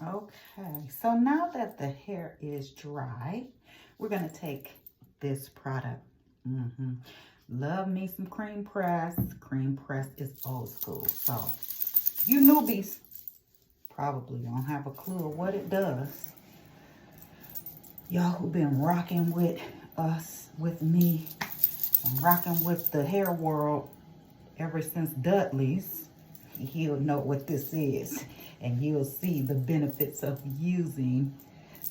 Okay, so now that the hair is dry, we're gonna take this product. Love me some cream press. Cream press is old school. So you newbies probably don't have a clue of what it does. Y'all who've been rocking with us, with me, and rocking with the hair world ever since Dudley's, he'll know what this is. And you'll see the benefits of using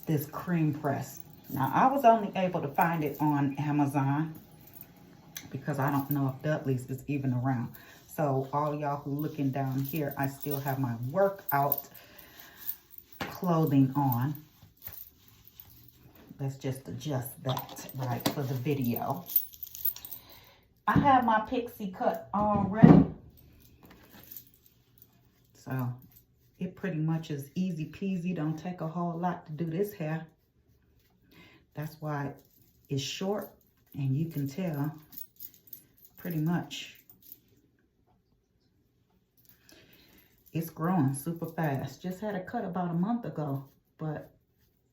this cream press. Now, I was only able to find it on Amazon because I don't know if Dudley's is even around. So all y'all who looking down here, I still have my workout clothing on. Let's just adjust that right for the video. I have my pixie cut already. So it pretty much is easy peasy. Don't take a whole lot to do this hair. That's why it's short, and you can tell pretty much it's growing super fast. Just had it cut about a month ago, but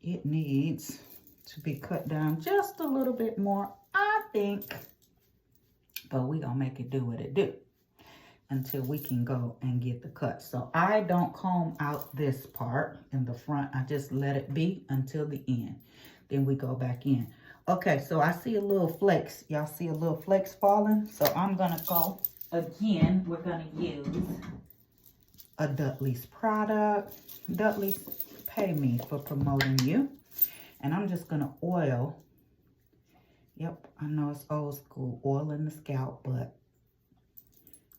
it needs to be cut down just a little bit more, I think. But we gonna make it do what it do until we can go and get the cut. So I don't comb out this part in the front. I just let it be until the end. Then we go back in. Okay, so I see a little flakes. Y'all see a little flakes falling? So I'm gonna go again. We're gonna use a Dudley's product. Dudley's, pay me for promoting you. And I'm just gonna oil. Yep, I know it's old school, oil in the scalp, but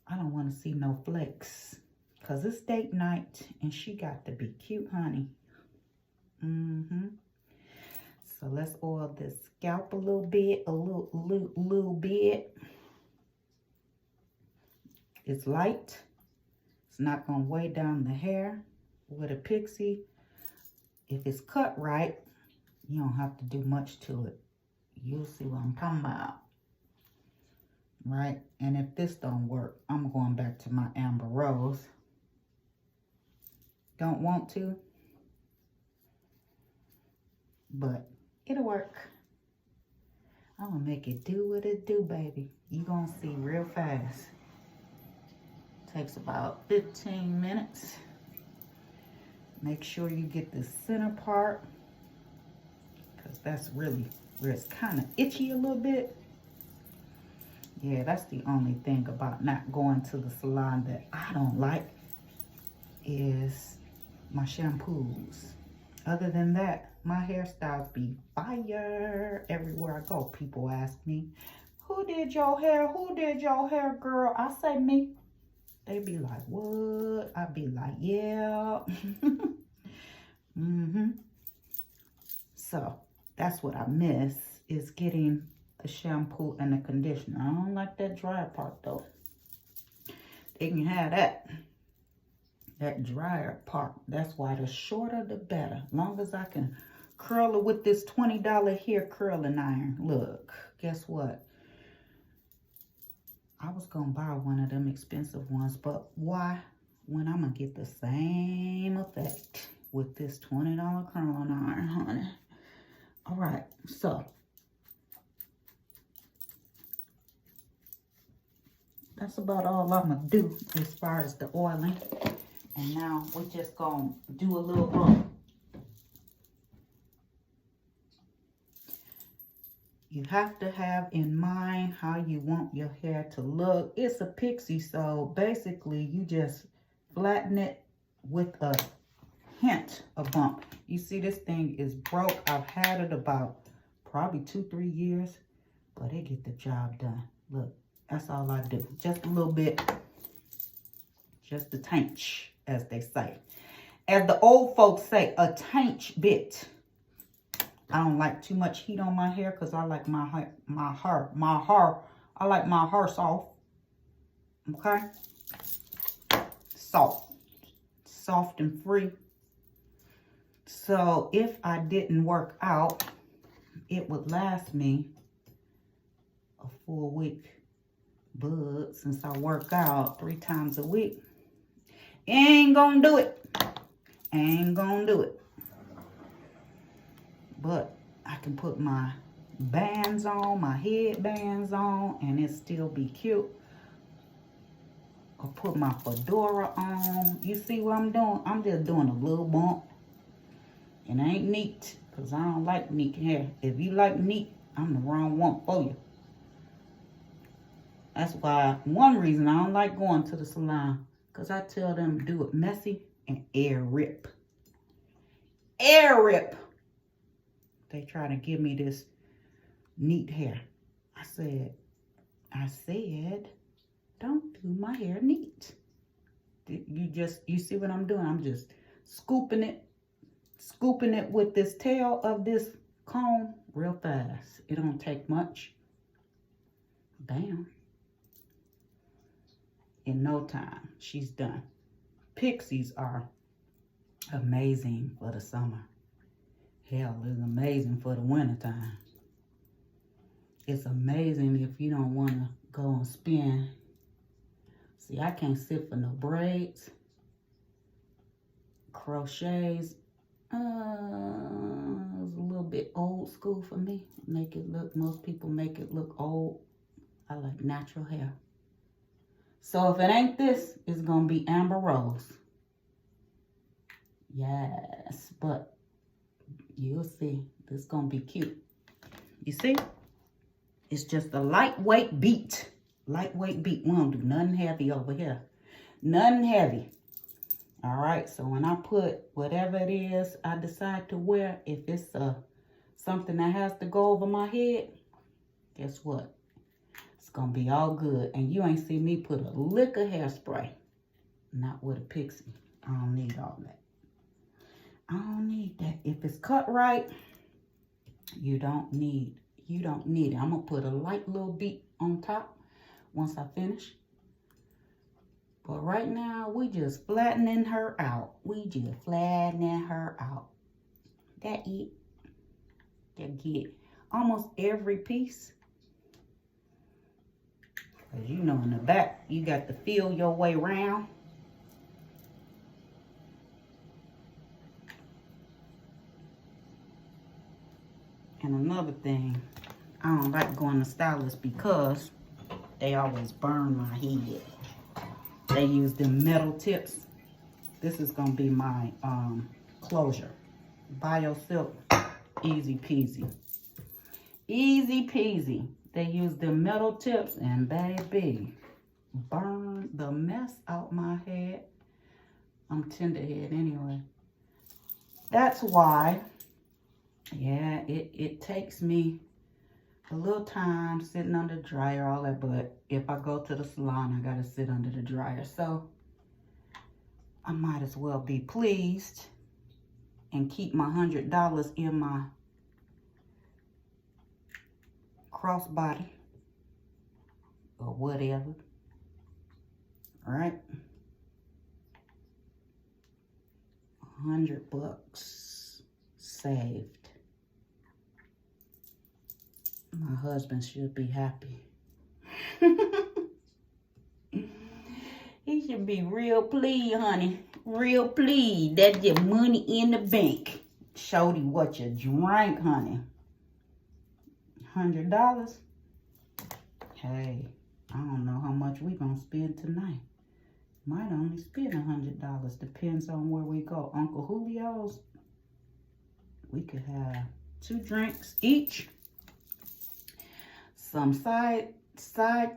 I don't want to see no flakes because it's date night and she got to be cute, honey. So let's oil this scalp a little bit, a little bit. It's light. It's not going to weigh down the hair with a pixie. If it's cut right, you don't have to do much to it. You'll see what I'm talking about. Right? And if this don't work, I'm going back to my Amber Rose. Don't want to, but it'll work. I'm gonna make it do what it do, baby. You gonna see real fast. Takes about 15 minutes. Make sure you get the center part, because that's really where it's kind of itchy a little bit. Yeah, that's the only thing about not going to the salon that I don't like is my shampoos. Other than that, my hairstyles be fire. Everywhere I go, people ask me, who did your hair? Who did your hair, girl? I say me. They be like, what? I be like, yeah. So that's what I miss, is getting the shampoo and the conditioner. I don't like that dry part though. They can have that drier part. That's why the shorter the better. Long as I can curl it with this $20 hair curling iron. Look, guess what? I was gonna buy one of them expensive ones, but why? When I'm gonna get the same effect with this $20 curling iron, honey. All right, so that's about all I'm gonna do as far as the oiling. And now we're just gonna do a little bump. You have to have in mind how you want your hair to look. It's a pixie, so basically you just flatten it with a hint of bump. You see this thing is broke. I've had it about probably 2-3 years, but it get the job done. Look, that's all I do. Just a little bit, just a tinch, as they say. As the old folks say, a tinch bit. I don't like too much heat on my hair because I like my hair, I like my hair soft. Okay? Soft and free. So if I didn't work out, it would last me a full week. But since I work out 3 times a week, ain't gonna do it. Ain't gonna do it. But I can put my bands on, my headbands on, and it still be cute. Or put my fedora on. You see what I'm doing? I'm just doing a little bump. And I ain't neat, because I don't like neat hair. If you like neat, I'm the wrong one for you. That's why, one reason I don't like going to the salon, because I tell them to do it messy and air rip. Air rip. They try to give me this neat hair. I said, don't do my hair neat. You see what I'm doing? I'm just scooping it with this tail of this comb real fast. It don't take much. Bam. In no time, she's done. Pixies are amazing for the summer. Hell, it's amazing for the wintertime. It's amazing if you don't want to go and spin. See, I can't sit for no braids, crochets. It's a little bit old school for me. Most people make it look old. I like natural hair. So if it ain't this, it's gonna be Amber Rose. Yes, but you'll see. This is gonna be cute. You see? It's just a lightweight beat. Lightweight beat. We don't do nothing heavy over here. Nothing heavy. All right, so when I put whatever it is I decide to wear, if it's something that has to go over my head, guess what? It's going to be all good. And you ain't see me put a lick of hairspray. Not with a pixie. I don't need all that. I don't need that. If it's cut right, you don't need it. I'm going to put a light little beat on top once I finish. But right now, we just flattening her out. That it. That get almost every piece. Because you know in the back, you got to feel your way around. And another thing, I don't like going to stylists because they always burn my head. They use them metal tips. This is going to be my closure. Bio Silk, easy peasy. Easy peasy. They use them metal tips and baby, burn the mess out my head. I'm tenderhead anyway. That's why, yeah, it takes me a little time sitting under the dryer, all that, but if I go to the salon, I gotta sit under the dryer. So I might as well be pleased and keep my $100 in my crossbody or whatever. All right, $100 saved. My husband should be happy. He should be real pleased, honey. Real pleased. That's your money in the bank. Showed you what you drank, honey. $100. Hey, I don't know how much we gonna spend tonight. Might only spend $100. Depends on where we go. Uncle Julio's, we could have 2 drinks each. Some side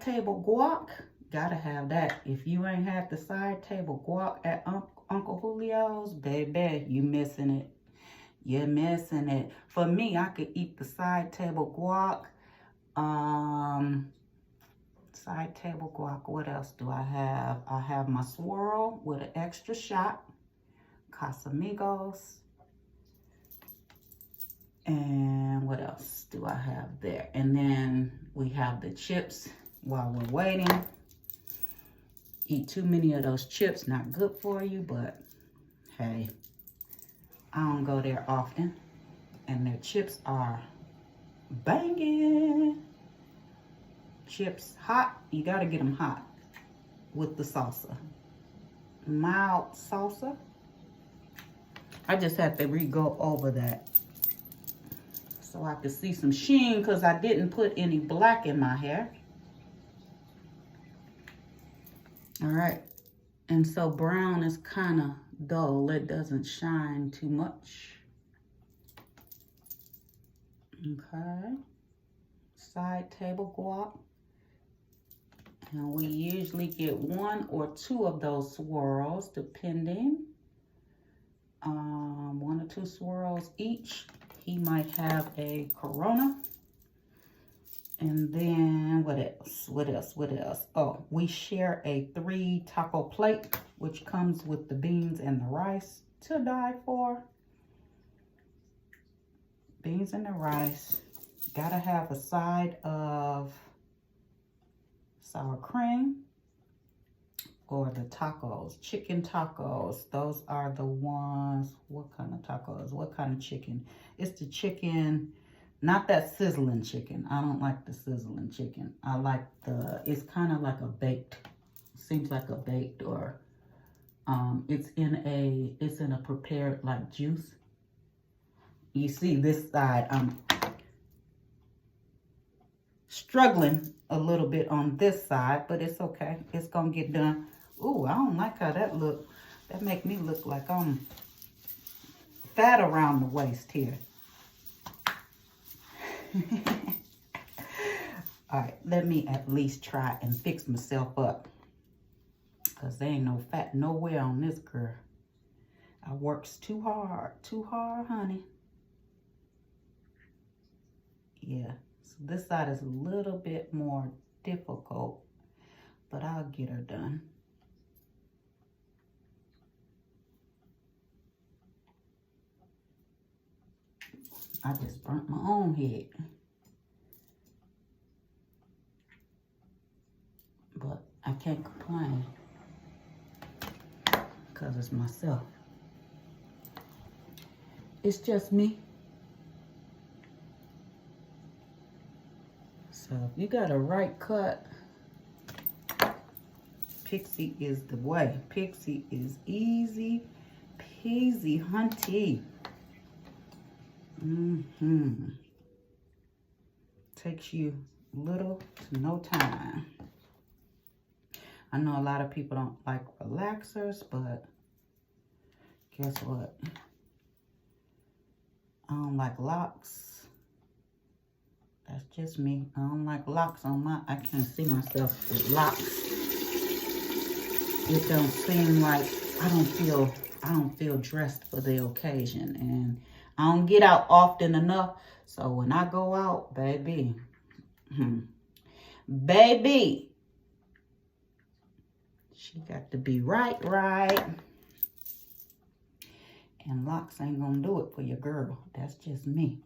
table guac. Gotta have that. If you ain't had the side table guac at Uncle Julio's, baby, you missing it. You're missing it. For me, I could eat the side table guac. Side table guac. What else do I have? I have my swirl with an extra shot. Casamigos. And what else do I have there? And then we have the chips while we're waiting. Eat too many of those chips, not good for you, but hey, I don't go there often. And their chips are banging. Chips hot, you gotta get them hot with the salsa. Mild salsa. I just had to re-go over that so I could see some sheen because I didn't put any black in my hair. All right. And so brown is kind of dull. It doesn't shine too much. Okay. Side table guap. And we usually get 1 or 2 of those swirls, depending. 1 or 2 swirls each. He might have a Corona. And then what else? What else? What else? Oh, we share a 3 taco plate, which comes with the beans and the rice to die for. Beans and the rice. Gotta have a side of sour cream or the tacos, chicken tacos. Those are the ones. What kind of tacos? What kind of chicken? It's the chicken. Not that sizzling chicken. I don't like the sizzling chicken. I like it's kind of like a baked, seems like a baked, or it's in a prepared like juice. You see this side, I'm struggling a little bit on this side, but it's okay. It's gonna get done. Ooh, I don't like how that look. That make me look like I'm fat around the waist here. All right, let me at least try and fix myself up, because there ain't no fat nowhere on this girl. I works too hard, honey. Yeah, so this side is a little bit more difficult, but I'll get her done. I just burnt my own head. But I can't complain because it's myself. It's just me. So if you got a right cut, pixie is the way. Pixie is easy peasy, hunty. Takes you little to no time. I know a lot of people don't like relaxers, but guess what? I don't like locks. That's just me. I don't like locks on my, I can't see myself with locks. It don't seem like, I don't feel dressed for the occasion, and I don't get out often enough. So when I go out, baby, baby, she got to be right. And locks ain't gonna do it for your girl. That's just me.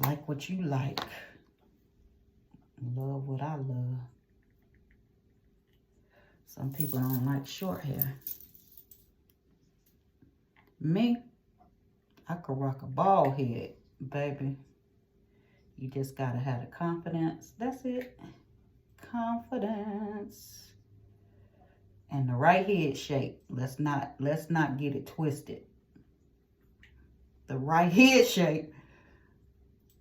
Like what you like. Love what I love. Some people don't like short hair. Me, I could rock a bald head, baby. You just gotta have the confidence. That's it. Confidence. And the right head shape. Let's not get it twisted. The right head shape.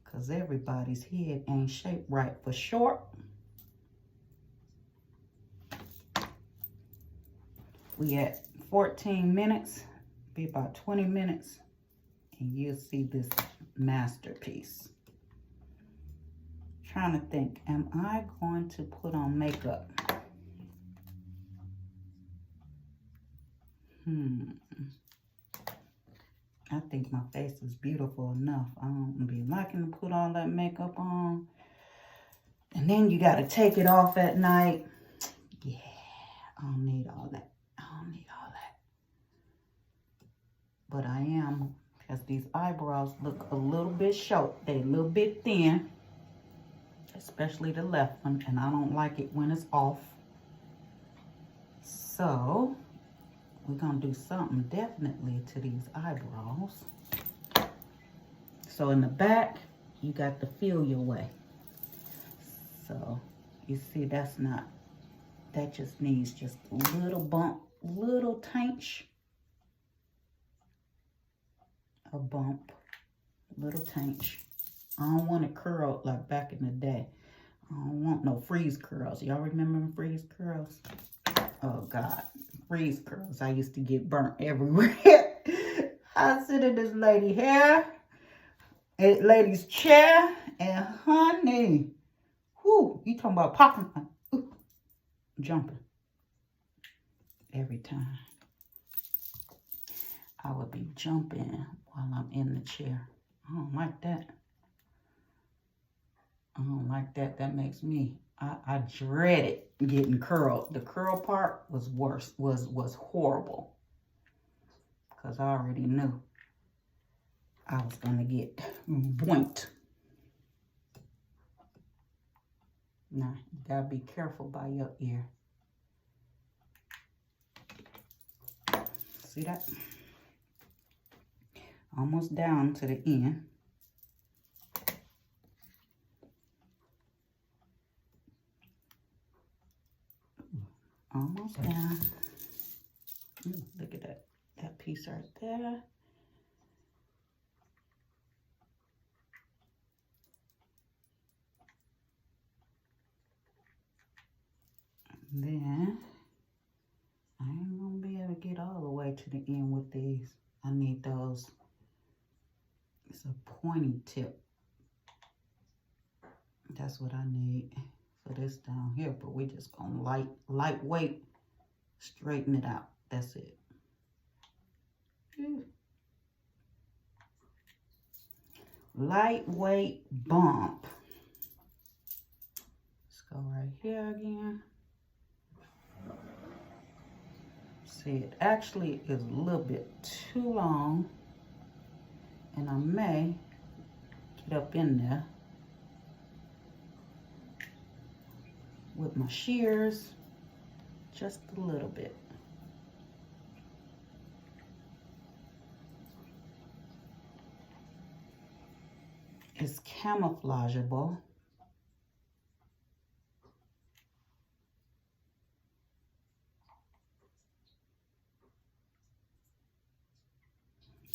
Because everybody's head ain't shaped right for short. We at 14 minutes. Be about 20 minutes. And you'll see this masterpiece. Trying to think, am I going to put on makeup? I think my face is beautiful enough. I don't be liking to put all that makeup on. And then you got to take it off at night. Yeah, I don't need all that. But I am, because these eyebrows look a little bit short. They a little bit thin. Especially the left one. And I don't like it when it's off. So we're going to do something definitely to these eyebrows. So in the back, you got to feel your way. So you see that's not, that just needs just a little bump, little tinge. a bump, little tinge. I don't want it curled like back in the day. I don't want no freeze curls. Y'all remember them freeze curls? Oh God, freeze curls. I used to get burnt everywhere. I sit in this lady's hair, lady's chair, and honey, whoo, you talking about popping, jumping every time. I would be jumping while I'm in the chair. I don't like that. I don't like that. That makes me, I dreaded getting curled. The curl part was worse, was horrible. Because I already knew I was going to get boinked. Now, you got to be careful by your ear. See that? Almost down to the end. Almost down. Look at that piece right there. And then I ain't gonna be able to get all the way to the end with these. I need those. It's a pointy tip. That's what I need for this down here, but we just gonna lightweight straighten it out. That's it. Lightweight bump. Let's go right here again. See, it actually is a little bit too long, and I may get up in there with my shears just a little bit. It's camouflageable.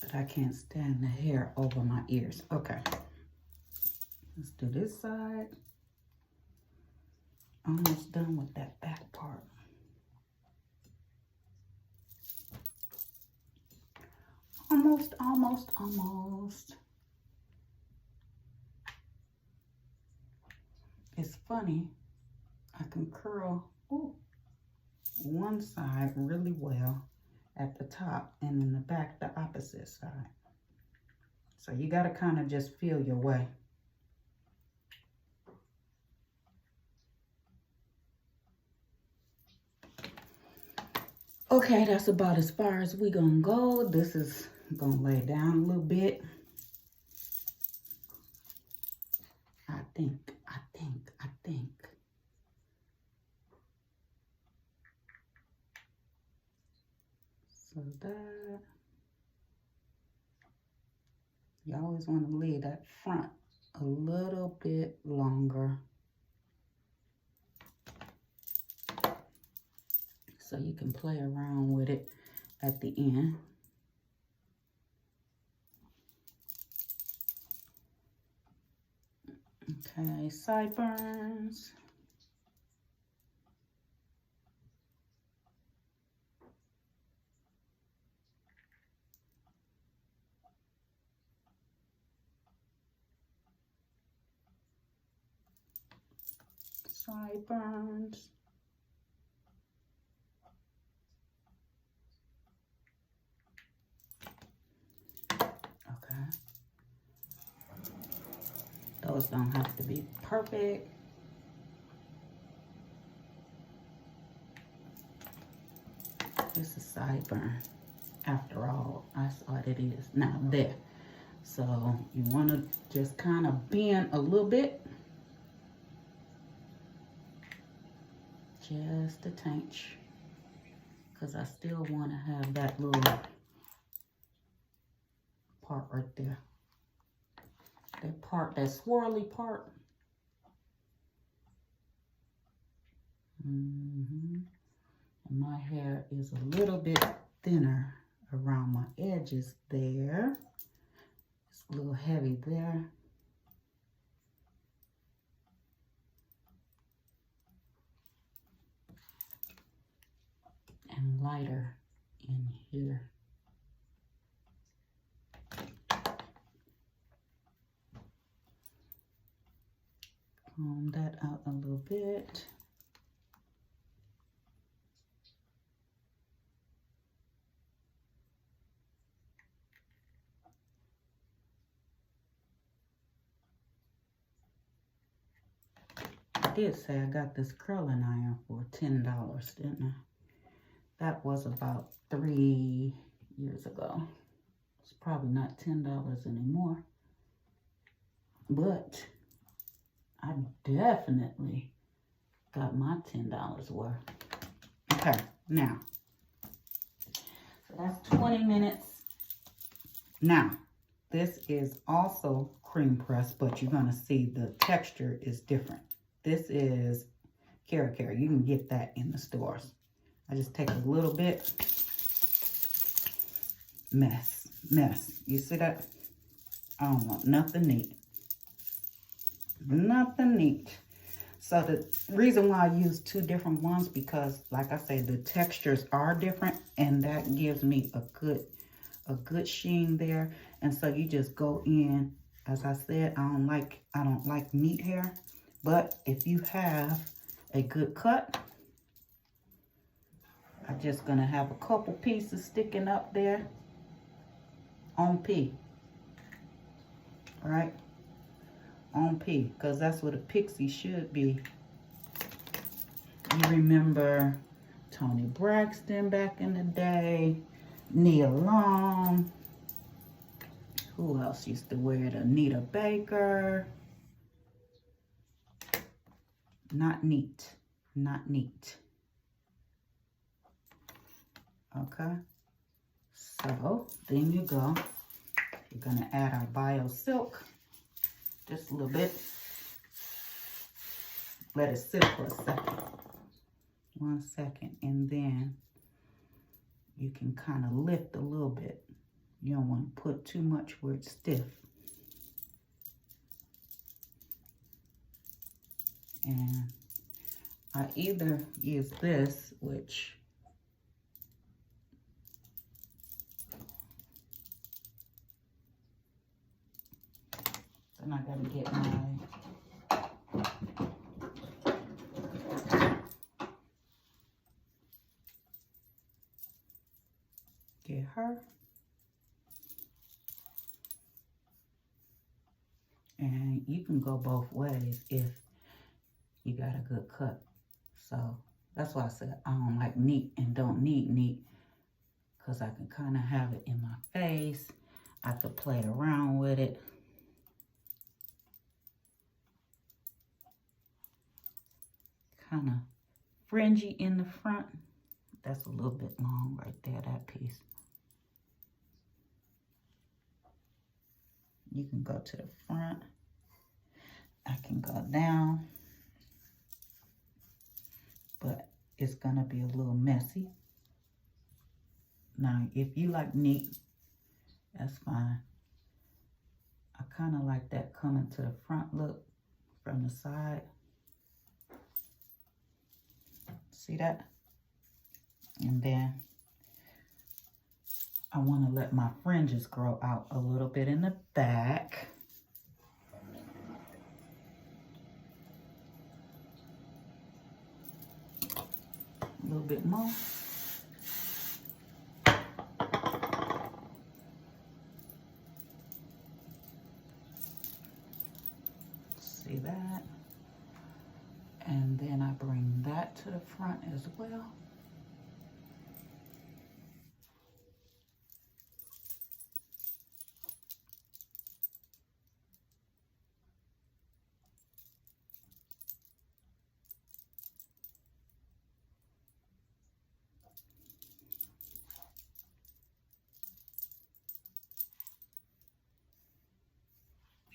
But I can't stand the hair over my ears. Okay. Let's do this side. Almost done with that back part. Almost, almost, almost. It's funny, I can curl one side really well at the top and in the back the opposite side. So you got to kind of just feel your way. Okay, that's about as far as we gonna go. This is gonna lay down a little bit. I think. So that, you always want to leave that front a little bit longer so you can play around with it at the end. Okay, sideburns. Sideburns. Okay. Those don't have to be perfect. It's a sideburn. After all, that's what it is. Now there. So you want to just kind of bend a little bit. Just a tinge. Because I still want to have that little part right there. That part, that swirly part. And my hair is a little bit thinner around my edges there. A little heavy there. And lighter in here. Comb that out a little bit. I did say I got this curling iron for $10, didn't I? That was about 3 years ago. It's probably not $10 anymore. But I definitely got my $10 worth. Okay, now, so that's 20 minutes. Now, this is also cream pressed, but you're gonna see the texture is different. This is Cara. You can get that in the stores. I just take a little bit. Mess. You see that? I don't want nothing neat. Nothing neat. So the reason why I use 2 different ones, because like I say, the textures are different, and that gives me a good sheen there. And so you just go in. As I said, I don't like neat hair, but if you have a good cut, I'm just gonna have a couple pieces sticking up there on P. All right, on P, because that's what a pixie should be. You remember Toni Braxton back in the day, Nia Long. Who else used to wear it? Anita Baker. Not neat. Not neat. Okay. So, then you go. We're going to add our Bio Silk. Just a little bit. Let it sit for a second. 1 second. And then you can kind of lift a little bit. You don't want to put too much where it's stiff. And I either use this, which then I gotta get her. And you can go both ways if you got a good cut. So that's why I said I don't like neat and don't need neat, because I can kind of have it in my face. I could play around with it. Kind of fringy in the front. That's a little bit long right there, that piece. You can go to the front. I can go down. But it's gonna be a little messy. Now, if you like neat, that's fine. I kind of like that coming to the front look from the side. See that? And then I want to let my fringes grow out a little bit in the back. A little bit more. See that? And then I bring that to the front as well.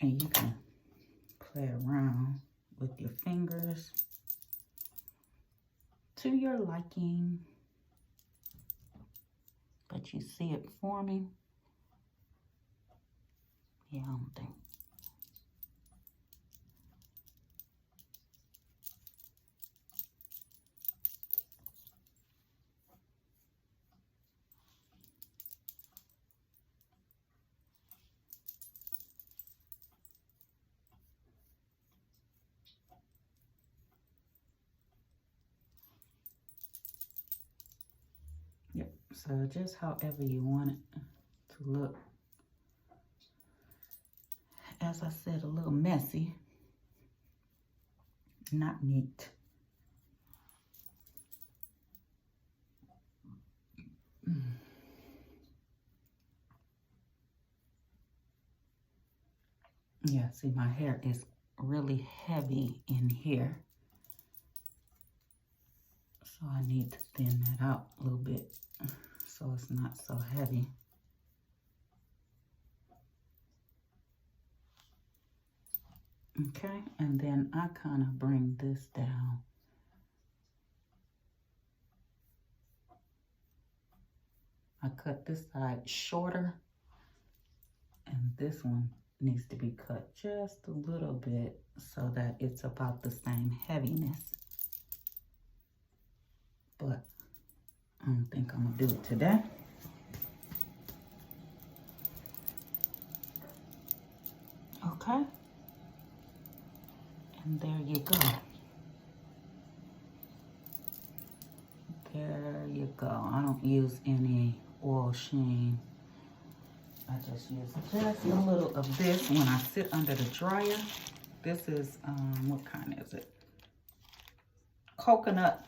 And you can play around with your fingers to your liking. But you see it forming. Yeah, I don't think. Yep, so just however you want it to look. As I said, a little messy, not neat. Yeah, see, my hair is really heavy in here. So I need to thin that out a little bit so it's not so heavy. Okay, and then I kind of bring this down. I cut this side shorter, and this one needs to be cut just a little bit so that it's about the same heaviness. But I don't think I'm gonna do it today. Okay. And there you go. There you go. I don't use any oil sheen. I just use just a little of this when I sit under the dryer. This is, what kind is it? Coconut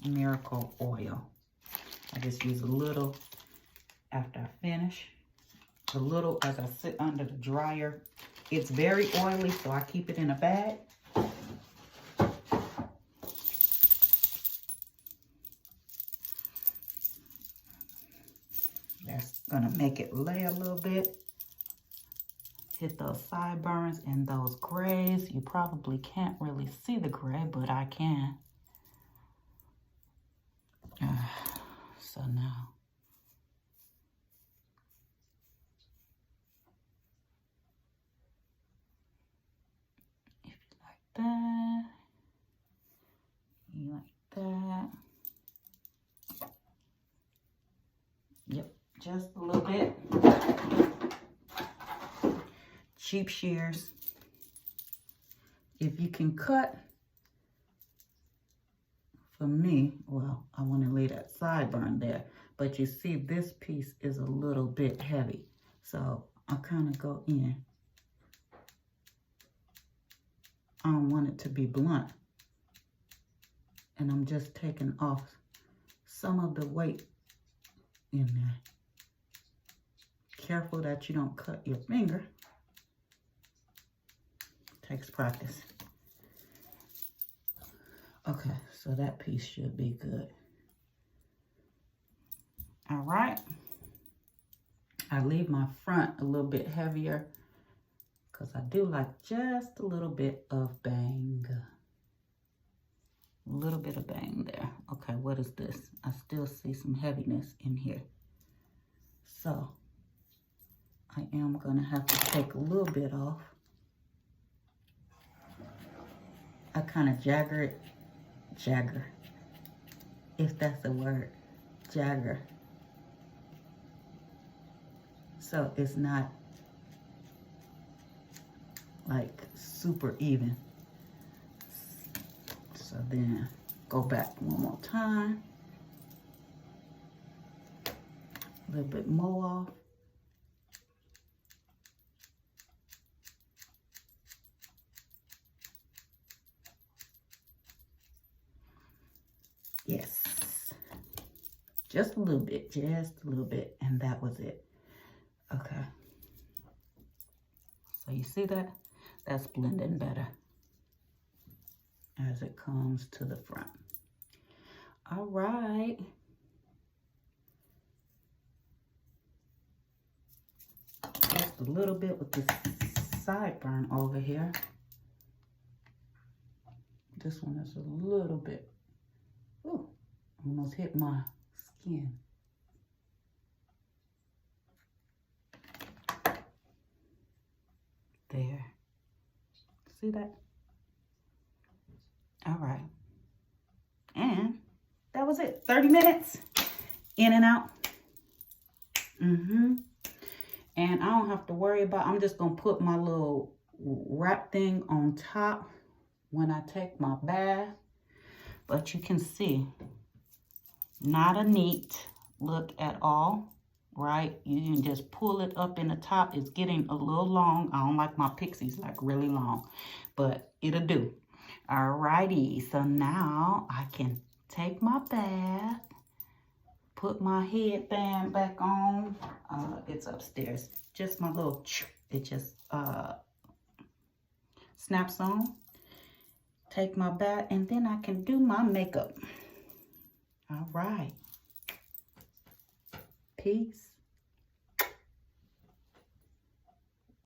miracle oil. I just use a little after I finish. A little as I sit under the dryer. It's very oily, so I keep it in a bag. That's gonna make it lay a little bit. Hit those sideburns and those grays. You probably can't really see the gray, but I can. So now, if you like that, you like that. Yep, just a little bit. Cheap shears. If you can cut, for me, well, I want to lay that sideburn there, but you see this piece is a little bit heavy. So I kind of go in. I don't want it to be blunt. And I'm just taking off some of the weight in there. Careful that you don't cut your finger. Takes practice. Okay, so that piece should be good. All right. I leave my front a little bit heavier because I do like just a little bit of bang. A little bit of bang there. Okay, what is this? I still see some heaviness in here. So I am gonna have to take a little bit off. I kind of jagger, if that's a word, jagger. So it's not like super even. So then go back one more time. A little bit more off. Yes, just a little bit, and that was it. Okay, so you see that? That's blending better as it comes to the front. All right. Just a little bit with this sideburn over here. This one is a little bit, ooh, almost hit my skin. There. See that? All right. And that was it. 30 minutes. In and out. And I don't have to worry about, I'm just going to put my little wrap thing on top when I take my bath. But you can see, not a neat look at all, right? You can just pull it up in the top. It's getting a little long. I don't like my pixies like really long, but it'll do. Alrighty, so now I can take my bath, put my headband back on. It's upstairs. Just my little, it just snaps on. Take my bath, and then I can do my makeup. All right. Peace.